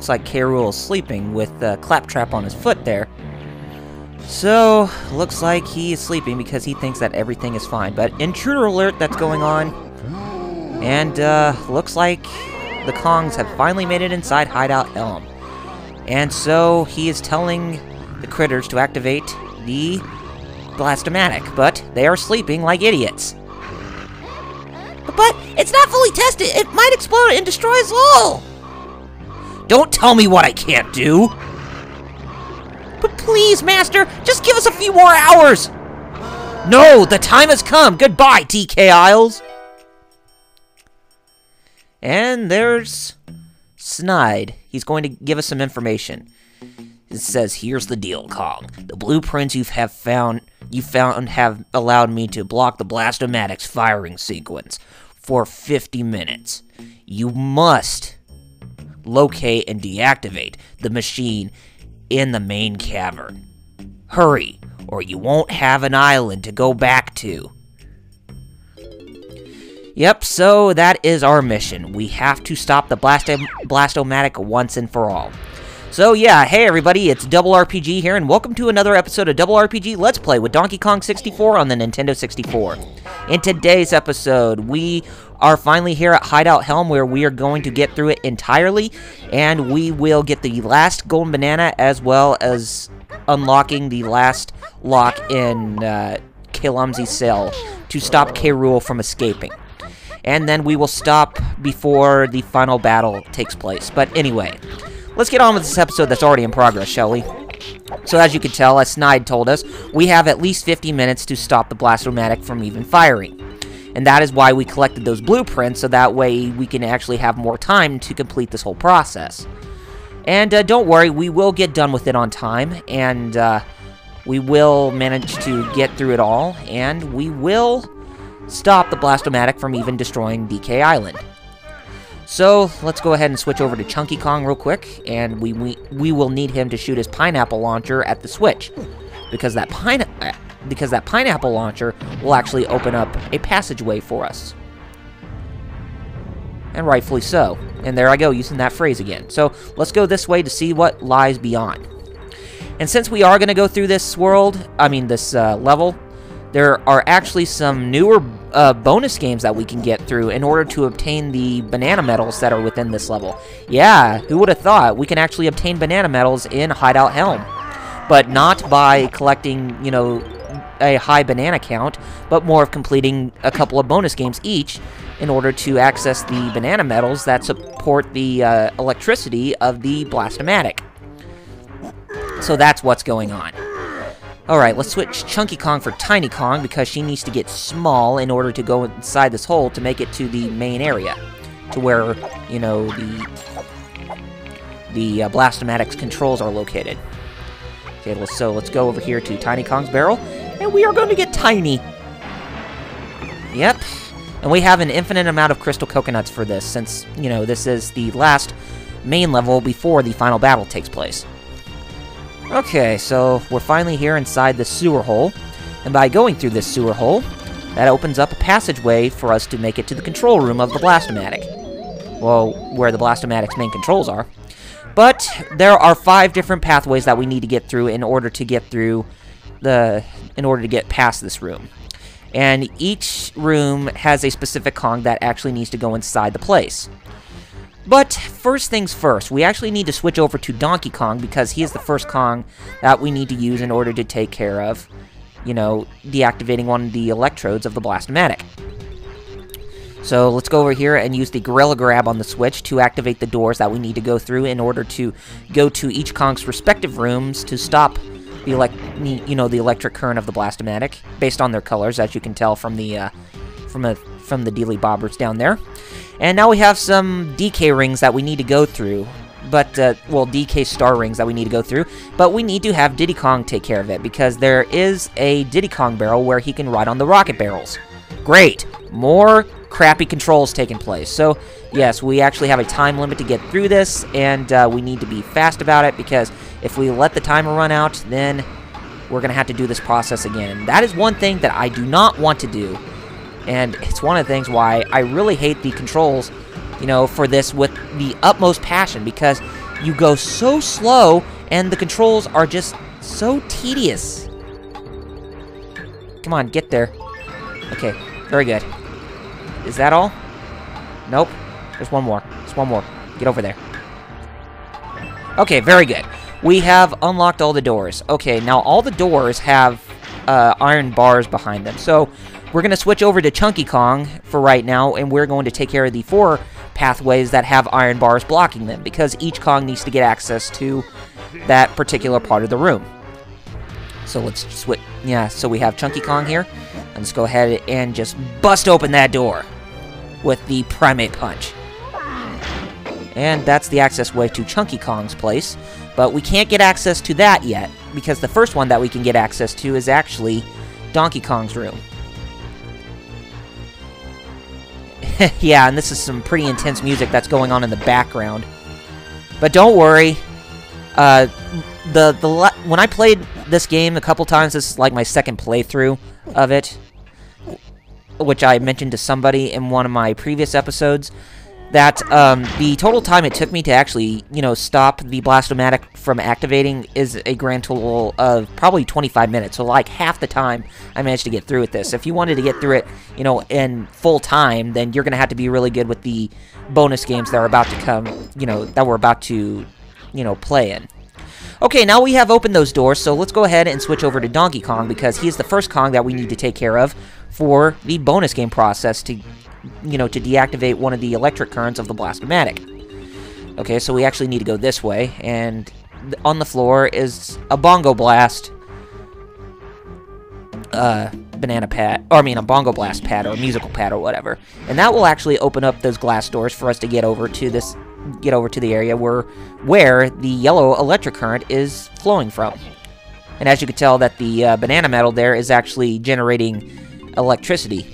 looks like K. Rool is sleeping with the claptrap on his foot there. So, looks like he is sleeping because he thinks that everything is fine. But intruder alert that's going on. And, looks like the Kongs have finally made it inside Hideout Helm. And so, he is telling the critters to activate the Blastomatic, but they are sleeping like idiots. But it's not fully tested! It might explode and destroy us all! Don't tell me what I can't do! But please, Master, just give us a few more hours! No, the time has come! Goodbye, DK Isles! And there's Snide. He's going to give us some information. It says, here's the deal, Kong. The blueprints you found have allowed me to block the Blastomatic's firing sequence for 50 minutes. You must locate and deactivate the machine in the main cavern. Hurry, or you won't have an island to go back to. Yep, so that is our mission. We have to stop the Blastomatic once and for all. So yeah, hey everybody, it's Double RPG here, and welcome to another episode of Double RPG Let's Play with Donkey Kong 64 on the Nintendo 64. In today's episode, we are finally here at Hideout Helm, where we are going to get through it entirely, and we will get the last golden banana, as well as unlocking the last lock in Kalumzi's cell to stop K. Rool from escaping. And then we will stop before the final battle takes place. But anyway, let's get on with this episode that's already in progress, shall we? So as you can tell, as Snide told us, we have at least 50 minutes to stop the Blastomatic from even firing. And that is why we collected those blueprints, so that way we can actually have more time to complete this whole process. And don't worry, we will get done with it on time, and we will manage to get through it all, and we will stop the Blastomatic from even destroying DK Island. So, let's go ahead and switch over to Chunky Kong real quick, and we will need him to shoot his pineapple launcher at the switch, because that pineapple launcher will actually open up a passageway for us. And rightfully so. And there I go, using that phrase again. So, let's go this way to see what lies beyond. And since we are going to go through this level, there are actually some newer bonus games that we can get through in order to obtain the banana medals that are within this level. Yeah, who would have thought? We can actually obtain banana medals in Hideout Helm. But not by collecting, a high banana count, but more of completing a couple of bonus games each in order to access the banana medals that support the electricity of the Blastomatic. So that's what's going on. Alright, let's switch Chunky Kong for Tiny Kong, because she needs to get small in order to go inside this hole to make it to the main area. To where, the Blastomatic's controls are located. Okay, so let's go over here to Tiny Kong's barrel, and we are going to get tiny. Yep, and we have an infinite amount of crystal coconuts for this, since, this is the last main level before the final battle takes place. Okay, so we're finally here inside the sewer hole, and by going through this sewer hole, that opens up a passageway for us to make it to the control room of the Blastomatic. Well, where the Blastomatic's main controls are. But there are 5 different pathways that we need to get through in order to get past this room. And each room has a specific Kong that actually needs to go inside the place. But first things first, we actually need to switch over to Donkey Kong, because he is the first Kong that we need to use in order to take care of, deactivating one of the electrodes of the Blastomatic. So let's go over here and use the Gorilla Grab on the switch to activate the doors that we need to go through in order to go to each Kong's respective rooms to stop the electric current of the Blastomatic, based on their colors, as you can tell from the Dealy Bobbers down there. And now we have some DK rings that we need to go through, but, DK star rings that we need to go through, but we need to have Diddy Kong take care of it, because there is a Diddy Kong barrel where he can ride on the rocket barrels. Great! More crappy controls taking place. So, yes, we actually have a time limit to get through this, and we need to be fast about it, because if we let the timer run out, then we're going to have to do this process again. And that is one thing that I do not want to do. And it's one of the things why I really hate the controls, for this with the utmost passion, because you go so slow, and the controls are just so tedious. Come on, get there. Okay, very good. Is that all? Nope. There's one more. There's one more. Get over there. Okay, very good. We have unlocked all the doors. Okay, now all the doors have iron bars behind them. So we're going to switch over to Chunky Kong for right now, and we're going to take care of the 4 pathways that have iron bars blocking them, because each Kong needs to get access to that particular part of the room. So let's switch. Yeah, so we have Chunky Kong here. And let's go ahead and just bust open that door with the Primate Punch. And that's the access way to Chunky Kong's place. But we can't get access to that yet, because the first one that we can get access to is actually Donkey Kong's room. Yeah, and this is some pretty intense music that's going on in the background. But don't worry. When I played this game a couple times, this is like my second playthrough of it, which I mentioned to somebody in one of my previous episodes, that the total time it took me to actually, stop the Blast-O-Matic from activating is a grand total of probably 25 minutes. So like half the time I managed to get through with this. If you wanted to get through it, in full time, then you're going to have to be really good with the bonus games that are about to come, that we're about to, play in. Okay, now we have opened those doors, so let's go ahead and switch over to Donkey Kong, because he is the first Kong that we need to take care of for the bonus game process to, to deactivate one of the electric currents of the Blast-O-Matic. Okay, so we actually need to go this way, and on the floor is a Bongo Blast banana pad, or a Bongo Blast pad, or a musical pad, or whatever. And that will actually open up those glass doors for us to get over to the area where the yellow electric current is flowing from. And as you can tell, that the banana metal there is actually generating electricity.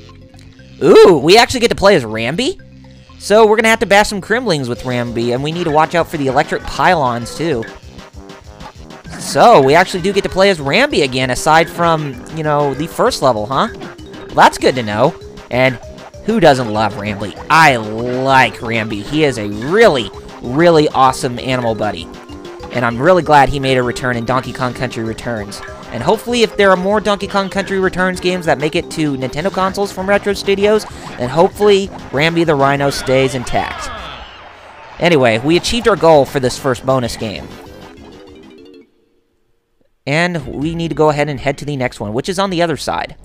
Ooh, we actually get to play as Rambi? So we're going to have to bash some Kremlings with Rambi, and we need to watch out for the electric pylons, too. So, we actually do get to play as Rambi again, aside from, the first level, huh? Well, that's good to know. And who doesn't love Rambi? I like Rambi. He is a really, really awesome animal buddy. And I'm really glad he made a return in Donkey Kong Country Returns. And hopefully, if there are more Donkey Kong Country Returns games that make it to Nintendo consoles from Retro Studios, then hopefully Rambi the Rhino stays intact. Anyway, we achieved our goal for this first bonus game. And we need to go ahead and head to the next one, which is on the other side.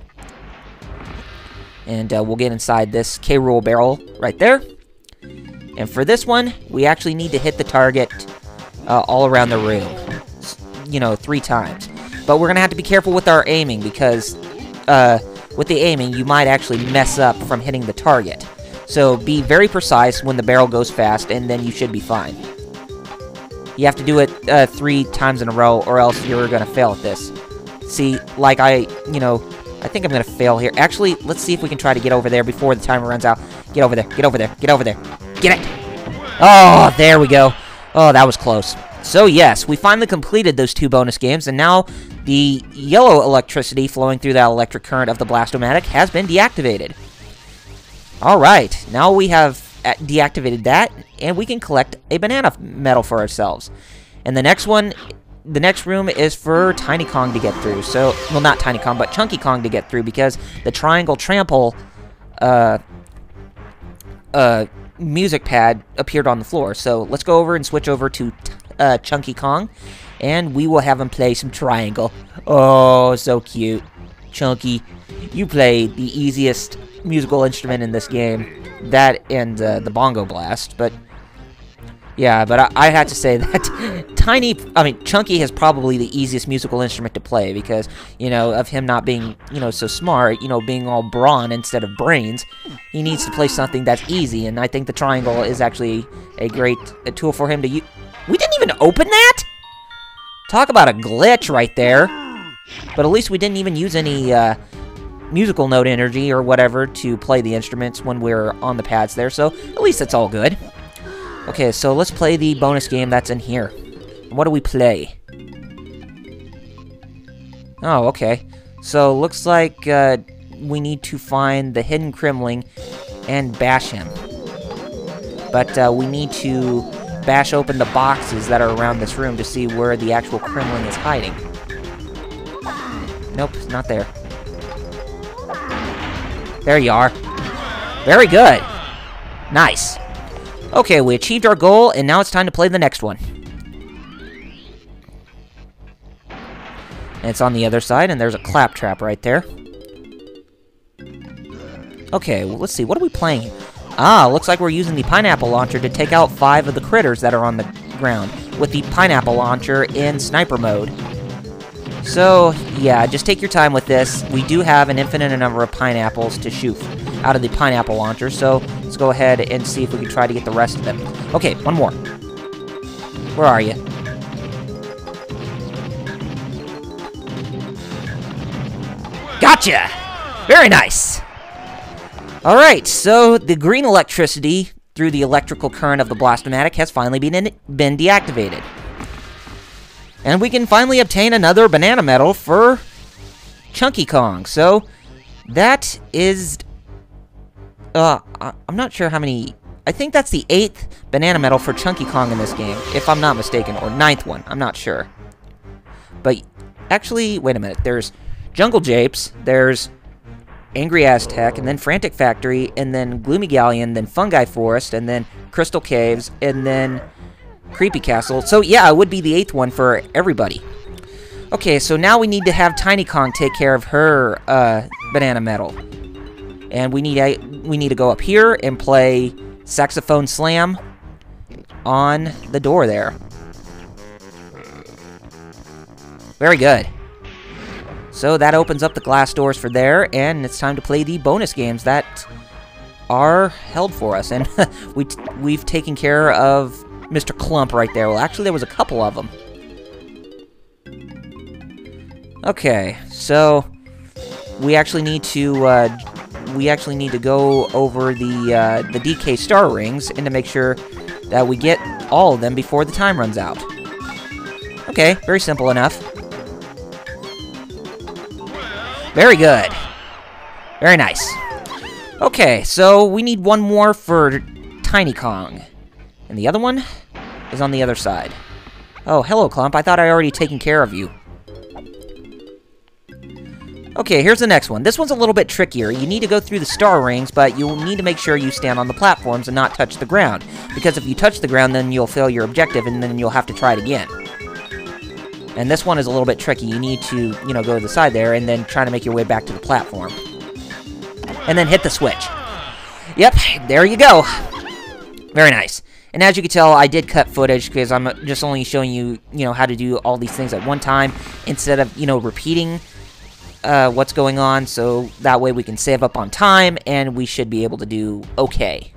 And we'll get inside this K-Rool barrel right there. And for this one, we actually need to hit the target all around the room. 3 times. But we're going to have to be careful with our aiming, because with the aiming, you might actually mess up from hitting the target. So be very precise when the barrel goes fast, and then you should be fine. You have to do it 3 times in a row, or else you're going to fail at this. See, like I think I'm going to fail here. Actually, let's see if we can try to get over there before the timer runs out. Get over there, get over there, get over there. Get it! Oh, there we go. Oh, that was close. So yes, we finally completed those 2 bonus games, and now the yellow electricity flowing through that electric current of the Blast-O-Matic has been deactivated. Alright, now we have deactivated that, and we can collect a banana medal for ourselves. And the next room is for Tiny Kong to get through. So, well, not Tiny Kong, but Chunky Kong to get through, because the triangle trample music pad appeared on the floor. So let's go over and switch over to Chunky Kong, and we will have him play some triangle. Oh, so cute. Chunky, you play the easiest musical instrument in this game. That and the Bongo Blast, but yeah, but I had to say that Chunky has probably the easiest musical instrument to play, because, of him not being, so smart, being all brawn instead of brains. He needs to play something that's easy, and I think the triangle is actually a great tool for him to use. We didn't even open that? Talk about a glitch right there. But at least we didn't even use any musical note energy or whatever to play the instruments when we're on the pads there, so at least it's all good. Okay, so let's play the bonus game that's in here. What do we play? Oh, okay. So, looks like we need to find the hidden Kremling and bash him. But we need to bash open the boxes that are around this room to see where the actual Kremling is hiding. Nope, not there. There you are. Very good. Nice. Okay, we achieved our goal, and now it's time to play the next one. And it's on the other side, and there's a claptrap right there. Okay, well, let's see. What are we playing? Ah, looks like we're using the pineapple launcher to take out 5 of the critters that are on the ground with the pineapple launcher in sniper mode. So, yeah, just take your time with this. We do have an infinite number of pineapples to shoot out of the pineapple launcher, so let's go ahead and see if we can try to get the rest of them. Okay, one more. Where are you? Gotcha! Very nice! Alright, so the green electricity through the electrical current of the Blastomatic has finally been deactivated. And we can finally obtain another banana medal for Chunky Kong. So, that is... I'm not sure how many... I think that's the 8th banana medal for Chunky Kong in this game, if I'm not mistaken, or 9th one. I'm not sure. But, actually, wait a minute. There's Jungle Japes, there's Angry Aztec, and then Frantic Factory, and then Gloomy Galleon, then Fungi Forest, and then Crystal Caves, and then Creepy Castle. So, yeah, it would be the 8th one for everybody. Okay, so now we need to have Tiny Kong take care of her banana medal. And we need to go up here and play Saxophone Slam on the door there. Very good. So that opens up the glass doors for there, and it's time to play the bonus games that are held for us. And we've taken care of Mr. Clump right there. Well, actually, there was a couple of them. Okay, so we actually need to go over the DK star rings and to make sure that we get all of them before the time runs out. Okay, very simple enough. Very good. Very nice. Okay, so we need one more for Tiny Kong. And the other one is on the other side. Oh, hello, Clump. I thought I already taken care of you. Okay, here's the next one. This one's a little bit trickier. You need to go through the star rings, but you'll need to make sure you stand on the platforms and not touch the ground. Because if you touch the ground, then you'll fail your objective, and then you'll have to try it again. And this one is a little bit tricky. You need to, go to the side there, and then try to make your way back to the platform. And then hit the switch. Yep, there you go. Very nice. And as you can tell, I did cut footage, because I'm just only showing you, how to do all these things at one time, instead of, repeating what's going on, so that way we can save up on time, and we should be able to do okay.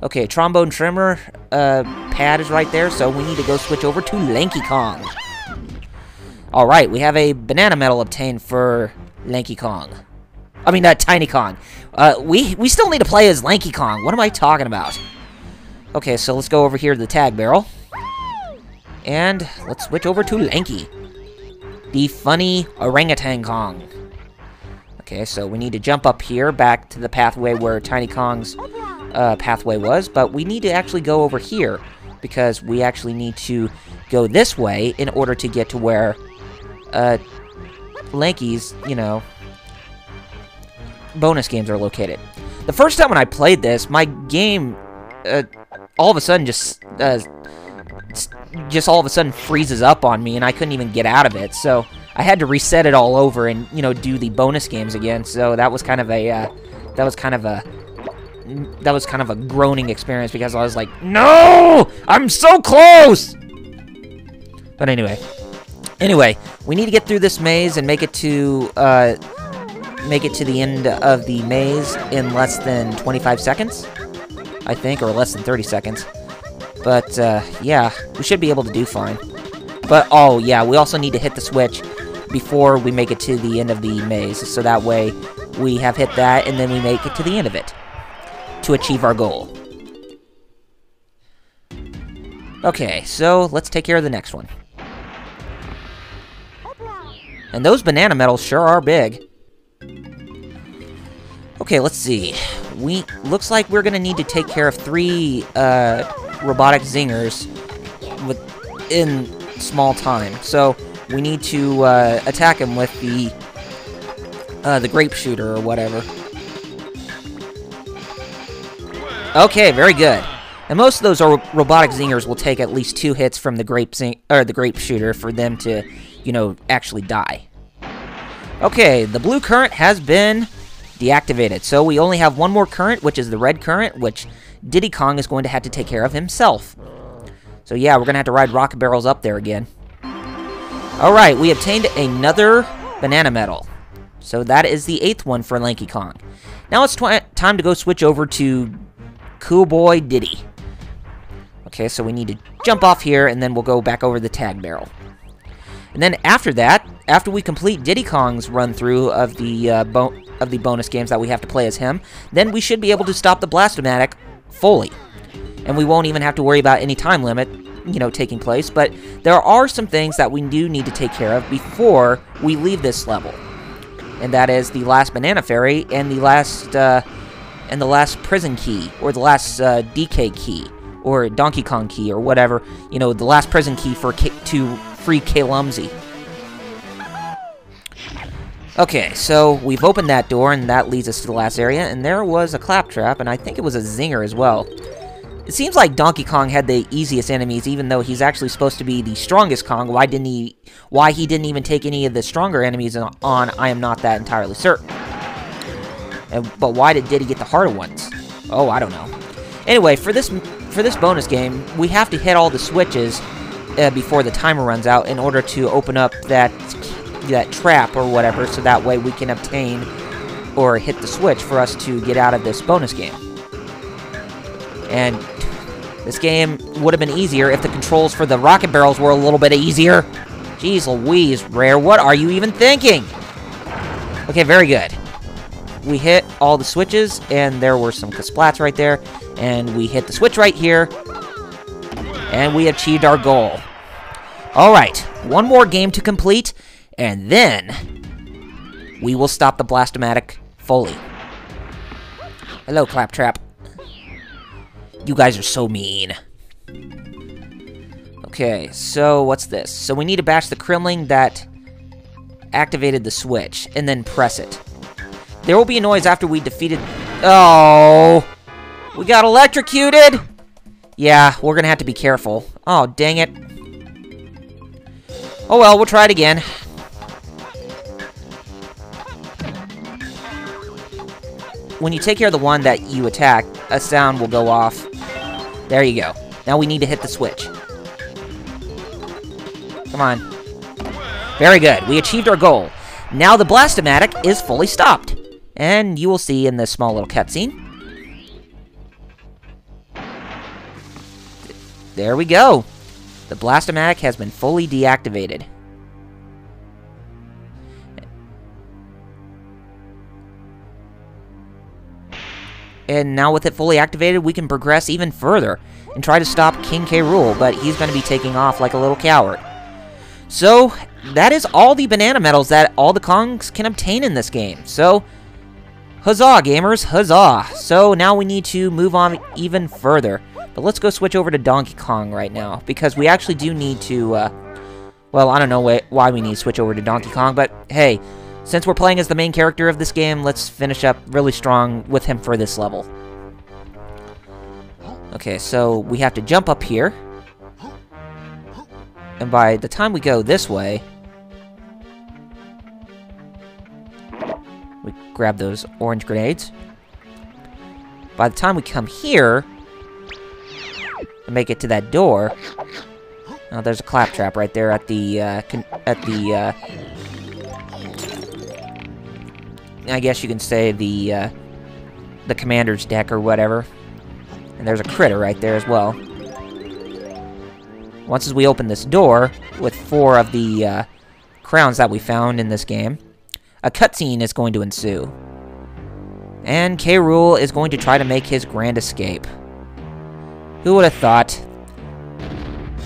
Okay, trombone trimmer pad is right there, so we need to go switch over to Lanky Kong. Alright, we have a banana medal obtained for Lanky Kong. I mean, Tiny Kong. We still need to play as Lanky Kong. What am I talking about? Okay, so let's go over here to the tag barrel. And let's switch over to Lanky, the funny orangutan Kong. Okay, so we need to jump up here back to the pathway where Tiny Kong's pathway was, but we need to actually go over here because we actually need to go this way in order to get to where Lanky's, bonus games are located. The first time when I played this, my game all of a sudden just all of a sudden freezes up on me, and I couldn't even get out of it. So I had to reset it all over and do the bonus games again. So that was kind of a groaning experience because I was like, no, I'm so close. But anyway, we need to get through this maze and make it to the end of the maze in less than 25 seconds, I think, or less than 30 seconds. But, yeah, we should be able to do fine. But, oh, yeah, we also need to hit the switch before we make it to the end of the maze. So that way, we have hit that, and then we make it to the end of it to achieve our goal. Okay, so let's take care of the next one. And those banana medals sure are big. Okay, let's see. Looks like we're gonna need to take care of 3 robotic zingers in small time. So we need to attack him with the grape shooter or whatever. Okay, very good. And most of those robotic zingers will take at least 2 hits from the grape shooter for them to, you know, actually die. Okay, the blue current has been deactivated. So we only have one more current, which is the red current, which Diddy Kong is going to have to take care of himself. So yeah, we're going to have to ride rocket barrels up there again. Alright, we obtained another banana medal. So that is the 8th one for Lanky Kong. Now it's time to go switch over to Cool Boy Diddy. Okay, so we need to jump off here, and then we'll go back over the tag barrel. And then after that, after we complete Diddy Kong's run-through of the bonus games that we have to play as him, then we should be able to stop the Blast-O-Matic fully. And we won't even have to worry about any time limit, you know, taking place. But there are some things that we do need to take care of before we leave this level. And that is the last Banana Fairy and the last prison key, or the last DK key, or Donkey Kong key, or whatever. You know, the last prison key to free Kalumzi. Okay, so we've opened that door, and that leads us to the last area, and there was a claptrap, and I think it was a zinger as well. It seems like Donkey Kong had the easiest enemies, even though he's actually supposed to be the strongest Kong. Why he didn't even take any of the stronger enemies on, I am not that entirely certain. But why did Diddy get the harder ones? Oh, I don't know. Anyway, for this bonus game, we have to hit all the switches before the timer runs out in order to open up that trap or whatever, so that way we can obtain or hit the switch for us to get out of this bonus game. And this game would have been easier if the controls for the rocket barrels were a little bit easier. Jeez Louise, Rare, what are you even thinking? Okay, very good. We hit all the switches, and there were some Kasplats right there, and we hit the switch right here, and we achieved our goal. Alright, one more game to complete, and then we will stop the Blast-O-Matic fully. Hello, Claptrap. You guys are so mean. Okay, so what's this? So we need to bash the Kremling that activated the switch, and then press it. There will be a noise after we defeated... Oh! We got electrocuted! Yeah, we're gonna have to be careful. Oh, dang it. Oh well, we'll try it again. When you take care of the one that you attack, a sound will go off. There you go. Now we need to hit the switch. Come on. Very good. We achieved our goal. Now the Blast-O-Matic is fully stopped. And you will see in this small little cutscene. There we go. The Blast-O-Matic has been fully deactivated. And now with it fully activated, we can progress even further and try to stop King K. Rool, but he's going to be taking off like a little coward. So, that is all the banana medals that all the Kongs can obtain in this game. So, huzzah, gamers, huzzah. So, now we need to move on even further. But let's go switch over to Donkey Kong right now, because we actually do need to, well, I don't know why we need to switch over to Donkey Kong, but hey, since we're playing as the main character of this game, let's finish up really strong with him for this level. Okay, so we have to jump up here. And by the time we go this way, we grab those orange grenades. By the time we come here and make it to that door, oh, there's a claptrap right there at the I guess you can say the commander's deck or whatever. And there's a critter right there as well. Once as we open this door with 4 of the crowns that we found in this game, a cutscene is going to ensue. And K. Rool is going to try to make his grand escape. Who would have thought?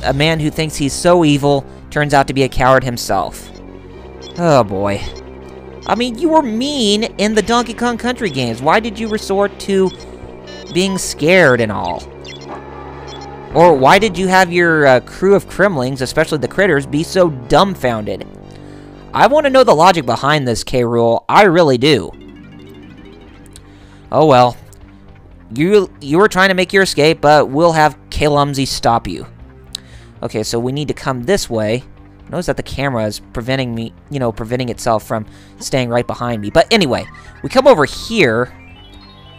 A man who thinks he's so evil turns out to be a coward himself. Oh boy. I mean, you were mean in the Donkey Kong Country games. Why did you resort to being scared and all? Or why did you have your crew of Kremlings, especially the critters, be so dumbfounded? I want to know the logic behind this, K-Rool. I really do. Oh well. You were trying to make your escape, but we'll have K-Lumsy stop you. Okay, so we need to come this way. Notice that the camera is preventing me, preventing itself from staying right behind me. But anyway, we come over here.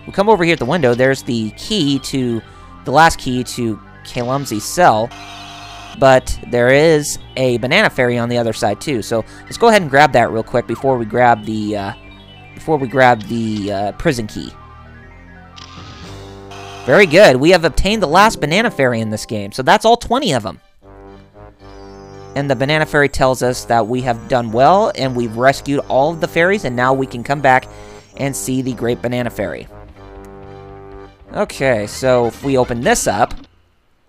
We come over here at the window. There's the key to, the last key to K-Lumsy's cell. But there is a banana fairy on the other side too. So let's go ahead and grab that real quick before we grab the prison key. Very good. We have obtained the last banana fairy in this game. So that's all 20 of them. And the banana fairy tells us that we have done well and we've rescued all of the fairies, and now we can come back and see the great banana fairy. Okay, so if we open this up,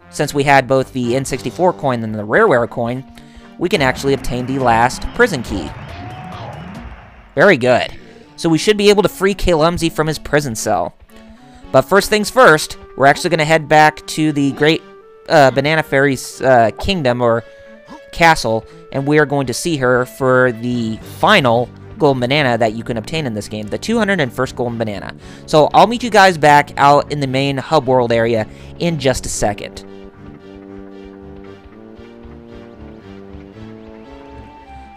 since we had both the N64 coin and the Rareware coin, we can actually obtain the last prison key. Very good. So we should be able to free K-Lumsy from his prison cell. But first things first, we're actually going to head back to the great banana fairy's kingdom or castle, and we are going to see her for the final golden banana that you can obtain in this game, the 201st golden banana. So I'll meet you guys back out in the main hub world area in just a second.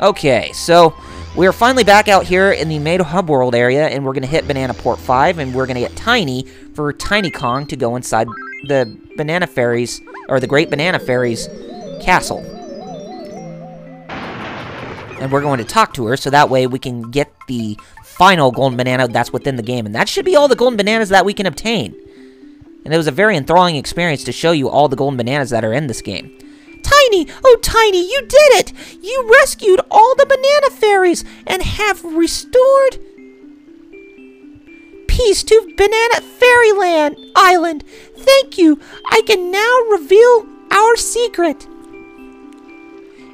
Okay, so we're finally back out here in the main hub world area, and we're going to hit Banana Port 5, and we're going to get Tiny for Tiny Kong to go inside the banana fairies, or the great banana fairies castle. And we're going to talk to her, so that way we can get the final golden banana that's within the game. And that should be all the golden bananas that we can obtain. And it was a very enthralling experience to show you all the golden bananas that are in this game. Tiny! Oh, Tiny, you did it! You rescued all the banana fairies and have restored peace to Banana Fairyland Island. Thank you! I can now reveal our secret.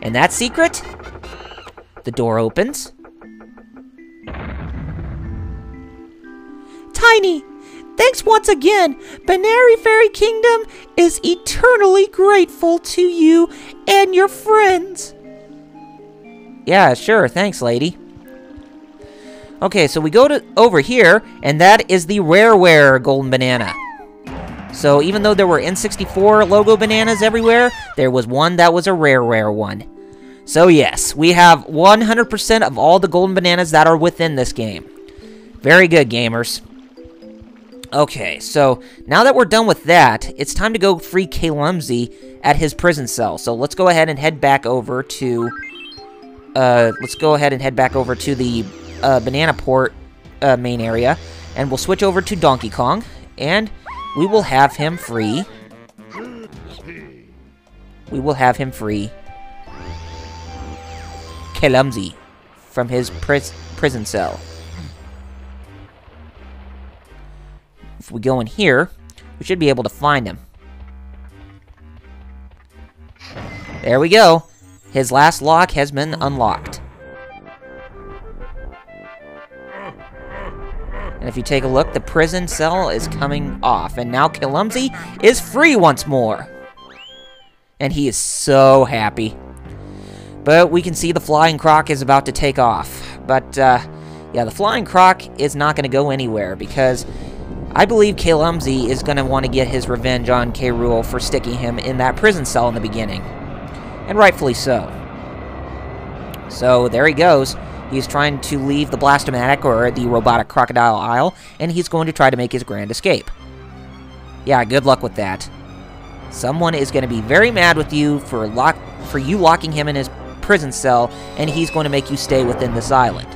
And that secret? The door opens. Tiny, thanks once again. Banana Fairy Kingdom is eternally grateful to you and your friends. Yeah, sure. Thanks, lady. Okay, so we go over here, and that is the Rareware Golden Banana. So even though there were N64 logo bananas everywhere, there was one that was a Rareware one. So yes, we have 100% of all the golden bananas that are within this game. Very good, gamers. Okay, so now that we're done with that, it's time to go free K-Lumsy at his prison cell. So let's go ahead and head back over to the Banana Port main area, and we'll switch over to Donkey Kong, and we will have him free. K-Lumsy from his prison cell. If we go in here, we should be able to find him. There we go. His last lock has been unlocked. And if you take a look, the prison cell is coming off. And now K-Lumsy is free once more. And he is so happy. But we can see the Flying Croc is about to take off. But, yeah, the Flying Croc is not going to go anywhere because I believe K-Lumsy is going to want to get his revenge on K-Rool for sticking him in that prison cell in the beginning. And rightfully so. So, there he goes. He's trying to leave the Blastomatic, or the Robotic Crocodile Isle, and he's going to try to make his grand escape. Yeah, good luck with that. Someone is going to be very mad with you for you locking him in his prison cell, and he's going to make you stay within this island.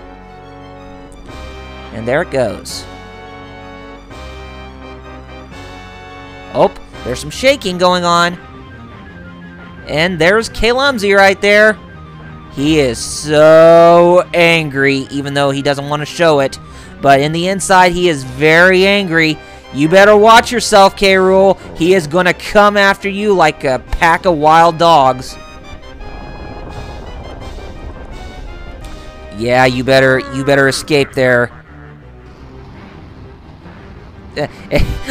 And there it goes. Oh, there's some shaking going on. And there's K-Lumsy right there. He is so angry, even though he doesn't want to show it. But in the inside, he is very angry. You better watch yourself, K-Rool. He is going to come after you like a pack of wild dogs. Yeah, you better escape there.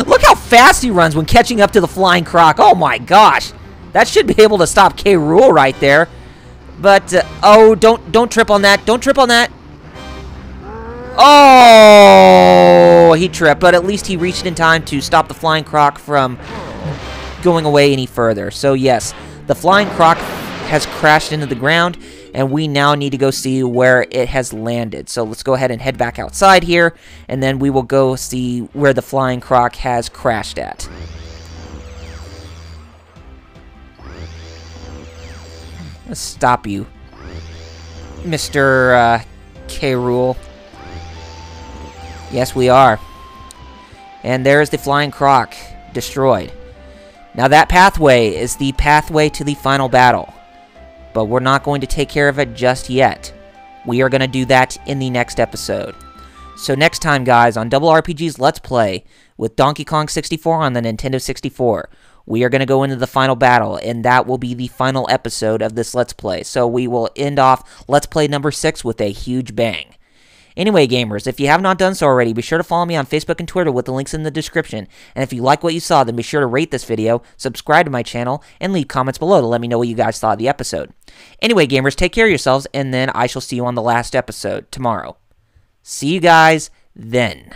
Look how fast he runs when catching up to the flying croc. Oh my gosh. That should be able to stop K. Rool right there. But, oh, don't trip on that. Don't trip on that. Oh, he tripped, but at least he reached in time to stop the flying croc from going away any further. So, yes, the flying croc has crashed into the ground, and we now need to go see where it has landed. So let's go ahead and head back outside here, and then we will go see where the flying croc has crashed at. Let's stop you, Mr. K. Rool. Yes, we are. And there's the flying croc, destroyed. Now that pathway is the pathway to the final battle. But we're not going to take care of it just yet. We are going to do that in the next episode. So next time, guys, on Double RPG's Let's Play with Donkey Kong 64 on the Nintendo 64, we are going to go into the final battle, and that will be the final episode of this Let's Play. So we will end off Let's Play number 6 with a huge bang. Anyway, gamers, if you have not done so already, be sure to follow me on Facebook and Twitter with the links in the description. And if you like what you saw, then be sure to rate this video, subscribe to my channel, and leave comments below to let me know what you guys thought of the episode. Anyway, gamers, take care of yourselves, and then I shall see you on the last episode tomorrow. See you guys then.